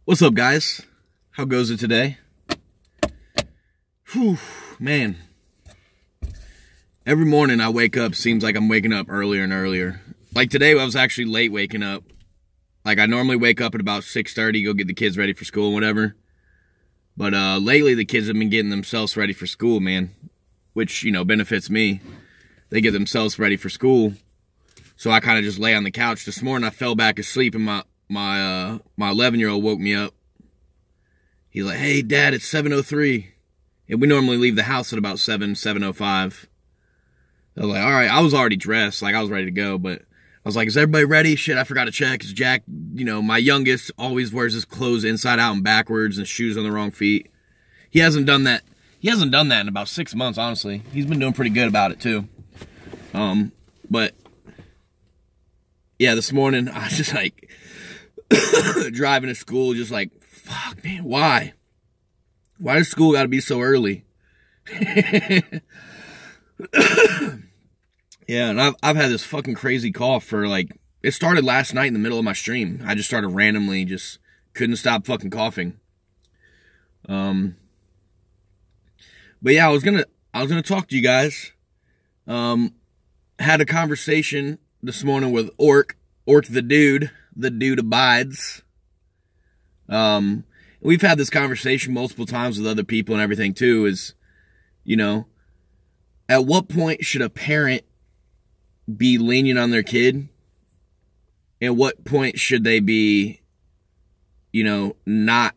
What's up, guys? How goes it today? Whew, man. Every morning I wake up, seems like I'm waking up earlier and earlier. Like today, I was actually late waking up. Like I normally wake up at about 6:30, go get the kids ready for school and whatever. But lately, the kids have been getting themselves ready for school, man. Which, benefits me. They get themselves ready for school. So I kind of just lay on the couch. This morning, I fell back asleep and my 11-year-old woke me up. He's like, "Hey, Dad, it's 7:03. And we normally leave the house at about 7:05. I was like, all right, I was already dressed. Like, I was ready to go. But I was like, is everybody ready? Shit, I forgot to check. Because Jack, my youngest always wears his clothes inside out and backwards and shoes on the wrong feet. He hasn't done that. He hasn't done that in about 6 months, honestly. He's been doing pretty good about it, too. But, yeah, this morning, I was just like, driving to school, just like, fuck, man, why? Why does school got to be so early? Yeah, and I've had this fucking crazy cough for like, it started last night in the middle of my stream. I just started randomly, just couldn't stop fucking coughing. But yeah, I was gonna talk to you guys. Had a conversation this morning with Orc the dude abides. We've had this conversation multiple times with other people and everything too, is, at what point should a parent be lenient on their kid? And what point should they be, not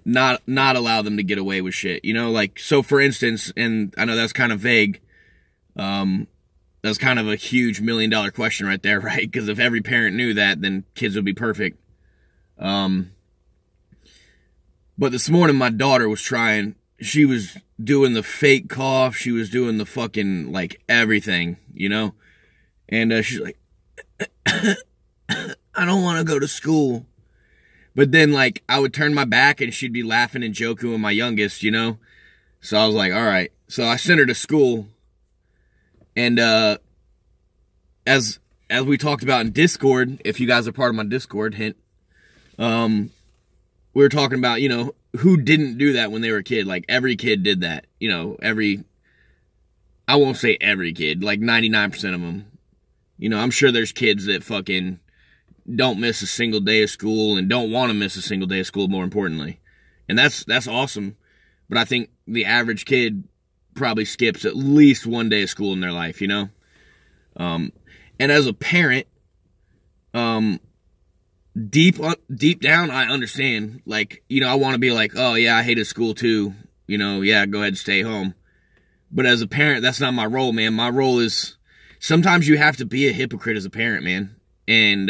allow them to get away with shit? Like, so for instance, and I know that's kind of vague, that's kind of a huge $1 million question right there, right? Because if every parent knew that, then kids would be perfect. But this morning, my daughter was trying, she was doing the fake cough, she was doing the fucking, like, everything, And she's like, I don't want to go to school. But then, like, I would turn my back and she'd be laughing and joking with my youngest, So I was like, all right. So I sent her to school. And as we talked about in Discord, if you guys are part of my Discord, hint, we were talking about, who didn't do that when they were a kid. Like, every kid did that. I won't say every kid, like 99% of them. I'm sure there's kids that fucking don't miss a single day of school and don't want to miss a single day of school, more importantly. And that's awesome. But I think the average kid probably skips at least one day of school in their life, And as a parent, deep down, I understand. Like, I want to be like, oh yeah, I hated school too. Yeah, go ahead and stay home. But as a parent, that's not my role, man. My role is, sometimes you have to be a hypocrite as a parent, man. And,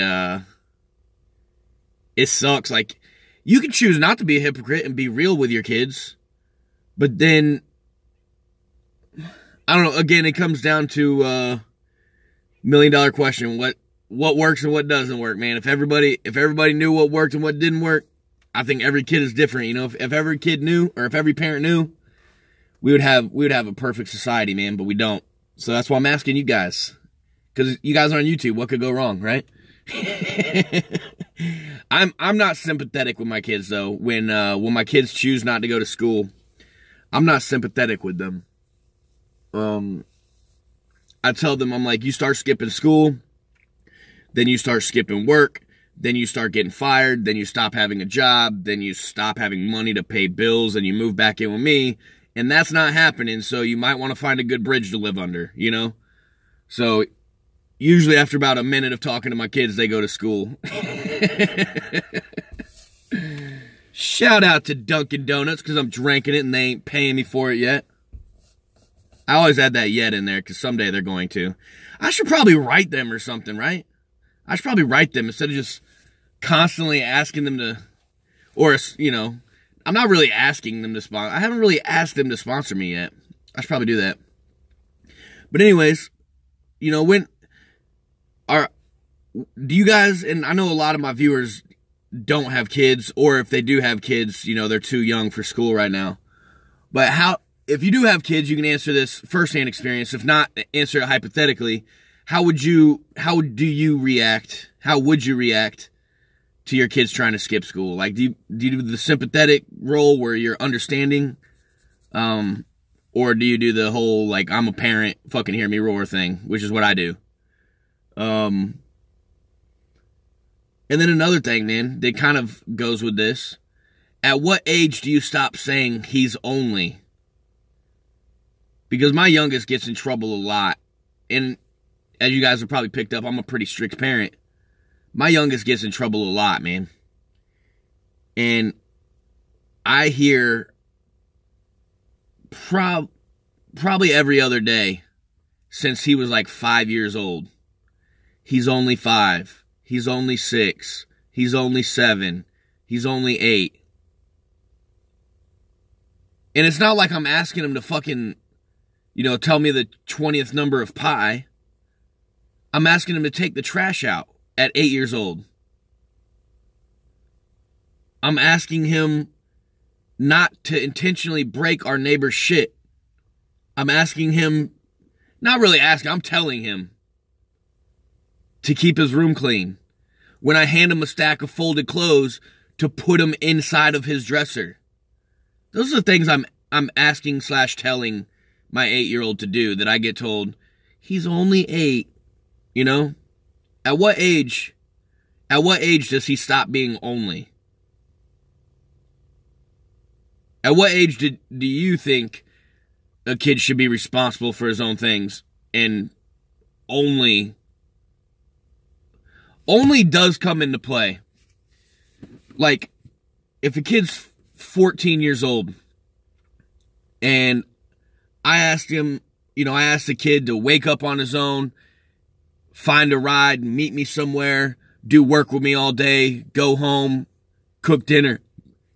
it sucks. Like, you can choose not to be a hypocrite and be real with your kids. But then, I don't know, again, it comes down to, $1 million question. What works and what doesn't work, man. If everybody knew what worked and what didn't work, I think every kid is different, If every kid knew, or if every parent knew, we would have a perfect society, man, but we don't. So that's why I'm asking you guys. Because you guys are on YouTube, what could go wrong, right? I'm not sympathetic with my kids, though. When my kids choose not to go to school, I'm not sympathetic with them. I tell them, I'm like, you start skipping school, then you start skipping work, then you start getting fired, then you stop having a job, then you stop having money to pay bills, and you move back in with me, and that's not happening, so you might want to find a good bridge to live under, So, usually after about a minute of talking to my kids, they go to school. Shout out to Dunkin' Donuts, because I'm drinking it and they ain't paying me for it yet. I always add that yet in there, because someday they're going to. I should probably write them or something, right? I should probably write them instead of just constantly asking them to, or, I'm not really asking them to sponsor. I haven't really asked them to sponsor me yet. I should probably do that. But anyways, do you guys, and I know a lot of my viewers don't have kids, or if they do have kids, they're too young for school right now. But if you do have kids, you can answer this firsthand experience. If not, answer it hypothetically. How would you react to your kids trying to skip school? Like, do you do the sympathetic role where you're understanding? Or do you do the whole, like, I'm a parent, fucking hear me roar thing, which is what I do. And then another thing, man, that kind of goes with this. At what age do you stop saying he's only? Because my youngest gets in trouble a lot. And as you guys have probably picked up, I'm a pretty strict parent. My youngest gets in trouble a lot, man. And I hear probably every other day since he was like 5 years old. He's only 5. He's only 6. He's only 7. He's only 8. And it's not like I'm asking him to fucking, tell me the 20th number of pi. I'm asking him to take the trash out at 8 years old. I'm asking him not to intentionally break our neighbor's shit. I'm asking him, not really asking, I'm telling him to keep his room clean. When I hand him a stack of folded clothes, to put them inside of his dresser. Those are the things I'm asking / telling my 8-year-old to do that I get told, he's only 8, At what age does he stop being only? At what age do you think a kid should be responsible for his own things? And only does come into play. Like, if a kid's 14 years old and I asked him, I asked the kid to wake up on his own, find a ride, meet me somewhere, do work with me all day, go home, cook dinner.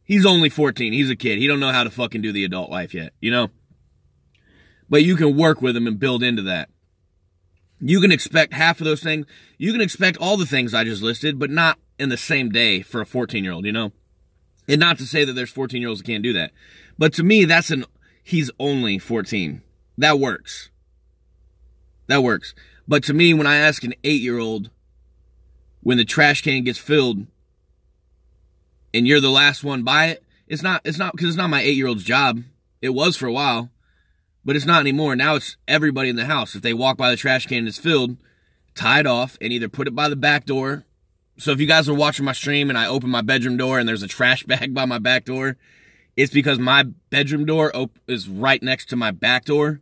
He's only 14. He's a kid. He don't know how to fucking do the adult life yet, But you can work with him and build into that. You can expect half of those things. You can expect all the things I just listed, but not in the same day for a 14-year-old, And not to say that there's 14-year-olds that can't do that. But to me, he's only 14. That works. That works. But to me, when I ask an 8-year-old, when the trash can gets filled, and you're the last one by it, it's not because it's not my 8-year-old's job. It was for a while, but it's not anymore. Now it's everybody in the house. If they walk by the trash can and it's filled, tie it off and either put it by the back door. So if you guys are watching my stream and I open my bedroom door and there's a trash bag by my back door, it's because my bedroom door is right next to my back door,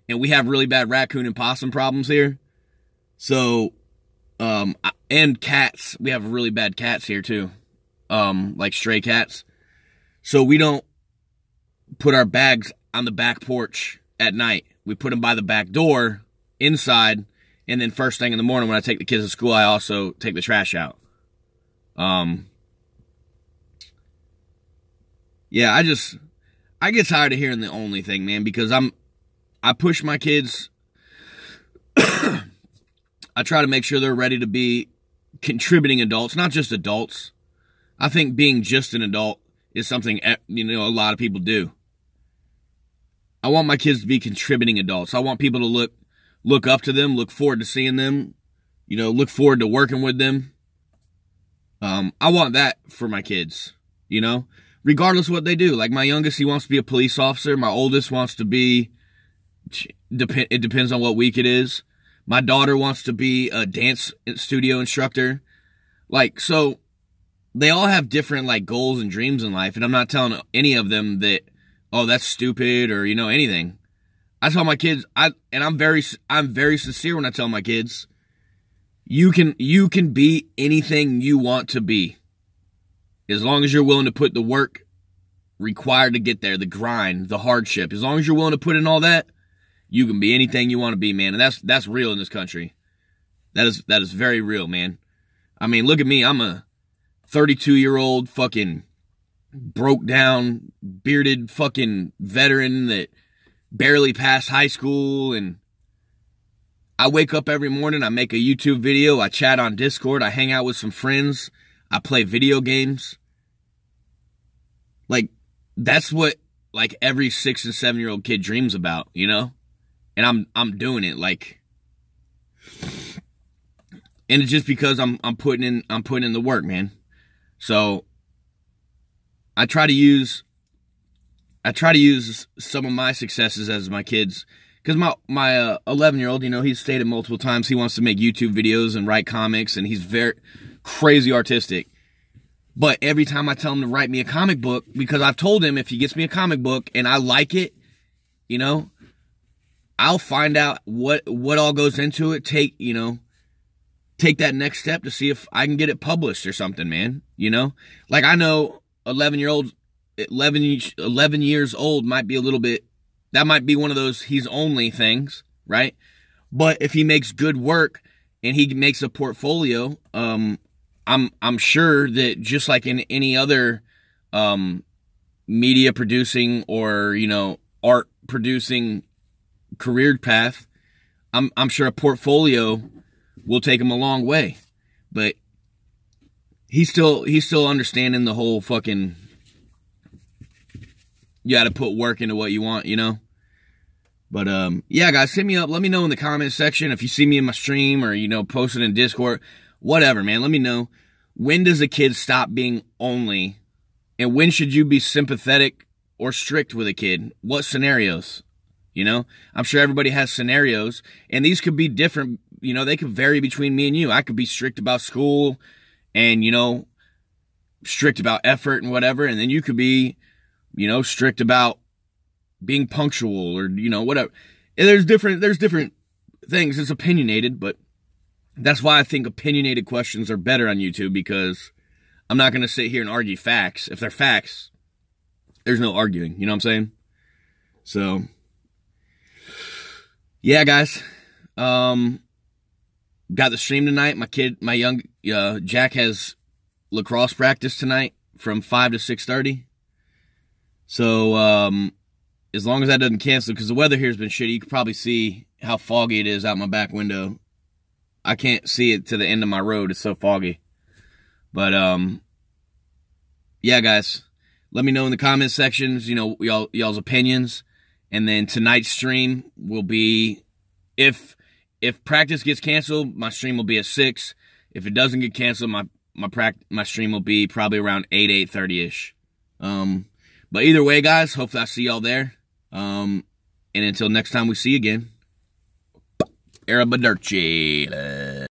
and we have really bad raccoon and possum problems here. So, and cats. We have really bad cats here too. Like stray cats. So we don't put our bags on the back porch at night. We put them by the back door inside, and then first thing in the morning when I take the kids to school, I also take the trash out. Yeah, I get tired of hearing the only thing, man, because I push my kids. I try to make sure they're ready to be contributing adults, not just adults. I think being just an adult is something, a lot of people do. I want my kids to be contributing adults. I want people to look up to them, look forward to seeing them, look forward to working with them. I want that for my kids, regardless of what they do. Like my youngest, he wants to be a police officer. My oldest wants to be, it depends on what week it is. My daughter wants to be a dance studio instructor. Like, so they all have different like goals and dreams in life. And I'm not telling any of them that, oh, that's stupid or, anything. I tell my kids, I'm very sincere when I tell my kids, you can be anything you want to be. As long as you're willing to put the work required to get there, the grind, the hardship. As long as you're willing to put in all that, you can be anything you want to be, man. And that's real in this country. That is very real, man. I mean, look at me. I'm a 32-year-old fucking broke down, bearded fucking veteran that barely passed high school, and I wake up every morning, I make a YouTube video, I chat on Discord, I hang out with some friends, I play video games. Like, that's what, like, every 6 and 7-year-old kid dreams about, And I'm doing it, like, and it's just because I'm putting in the work, man. So I try to use some of my successes as my kids, because my 11-year-old, you know, he's stated multiple times he wants to make YouTube videos and write comics, and he's very crazy artistic. But every time I tell him to write me a comic book, because I've told him if he gets me a comic book and I like it, you know, I'll find out what all goes into it. Take that next step to see if I can get it published or something, man. You know, like I know 11 years old might be a little bit, that might be one of those he's only things, right? But if he makes good work and he makes a portfolio, I'm sure that just like in any other media producing or, you know, art producing career path, I'm sure a portfolio will take him a long way. But he's still understanding the whole fucking, you got to put work into what you want, you know? But, yeah, guys, hit me up. Let me know in the comment section if you see me in my stream or, you know, post it in Discord. Whatever, man. Let me know. When does a kid stop being only? And when should you be sympathetic or strict with a kid? What scenarios? You know? I'm sure everybody has scenarios. And these could be different. You know, they could vary between me and you. I could be strict about school and, you know, strict about effort and whatever. And then you could be, you know, strict about being punctual or, you know, whatever. And there's different things. It's opinionated, but that's why I think opinionated questions are better on YouTube, because I'm not going to sit here and argue facts. If they're facts, there's no arguing. You know what I'm saying? So, yeah, guys. Got the stream tonight. My young Jack has lacrosse practice tonight from 5 to 6:30. So, as long as that doesn't cancel, because the weather here has been shitty, you can probably see how foggy it is out my back window. I can't see it to the end of my road. It's so foggy. But, yeah, guys, let me know in the comment sections, you know, y'all's opinions. And then tonight's stream will be, if practice gets canceled, my stream will be at 6. If it doesn't get canceled, my stream will be probably around 8:30-ish. But either way, guys, hopefully I see y'all there. And until next time we see you again, Arrivederci.